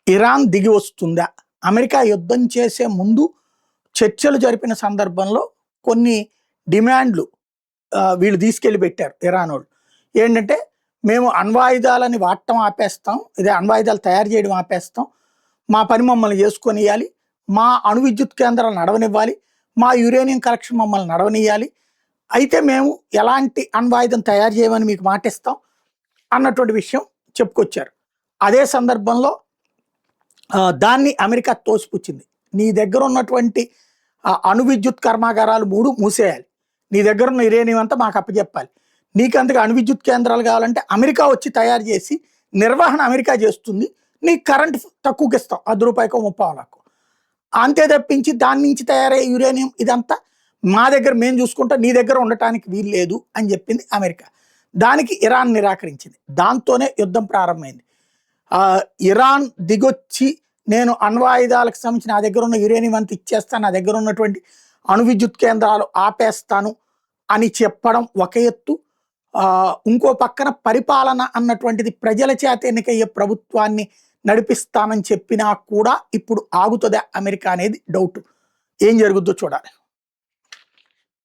Iran దిగి వస్తుందా? America యుద్ధం చేసే ముందు చర్చలు జరిపిన సందర్భంలో కొన్ని డిమాండ్లు వీళ్ళు తీసుకెళ్ళి పెట్టారు ఇరానోళ్ళు. ఏంటంటే, మేము అణ్వాయుధాలని వాడటం ఆపేస్తాం, ఇదే అణ్వాయుధాలు తయారు చేయడం ఆపేస్తాం, మా పని మమ్మల్ని చేసుకొనియాలి, మా అణు విద్యుత్ కేంద్రాలు నడవనివ్వాలి, మా యురేనియం కలెక్షన్ మమ్మల్ని నడవనియాలి, అయితే మేము ఎలాంటి అణ్వాయుధం తయారు చేయమని మీకు మాటిస్తాం అన్నటువంటి విషయం చెప్పుకొచ్చారు. అదే సందర్భంలో దాన్ని అమెరికా తోసిపుచ్చింది. నీ దగ్గర ఉన్నటువంటి అణు విద్యుత్ కర్మాగారాలు 3 మూసేయాలి, నీ దగ్గర ఉన్న యురేనియం అంతా మాకు అప్పచెప్పాలి, నీకు అందుకు అణు విద్యుత్ కేంద్రాలు కావాలంటే అమెరికా వచ్చి తయారు చేసి నిర్వహణ అమెరికా చేస్తుంది, నీకు కరెంట్ తక్కువకి ఇస్తాం, ₹10 30 అంతే తప్పించి దాని నుంచి తయారయ్యే యురేనియం ఇదంతా మా దగ్గర మేము చూసుకుంటాం, నీ దగ్గర ఉండటానికి వీలు లేదు అని చెప్పింది అమెరికా. దానికి ఇరాన్ నిరాకరించింది. దాంతోనే యుద్ధం ప్రారంభమైంది. ఇరాన్ దిగొచ్చి నేను అణ్వాయుధాలకు సంబంధించి నా దగ్గర ఉన్న యురేనియం అంతా ఇచ్చేస్తాను, నా దగ్గర ఉన్నటువంటి అణు విద్యుత్ కేంద్రాలు ఆపేస్తాను అని చెప్పడం ఒక ఎత్తు. ఇంకో పక్కన పరిపాలన అన్నటువంటిది ప్రజల చేత ఎన్నికయ్యే ప్రభుత్వాన్ని నడిపిస్తానని చెప్పినా కూడా ఇప్పుడు ఆగుతుందా అమెరికా అనేది డౌట్. ఏం జరుగుద్దో చూడాలి.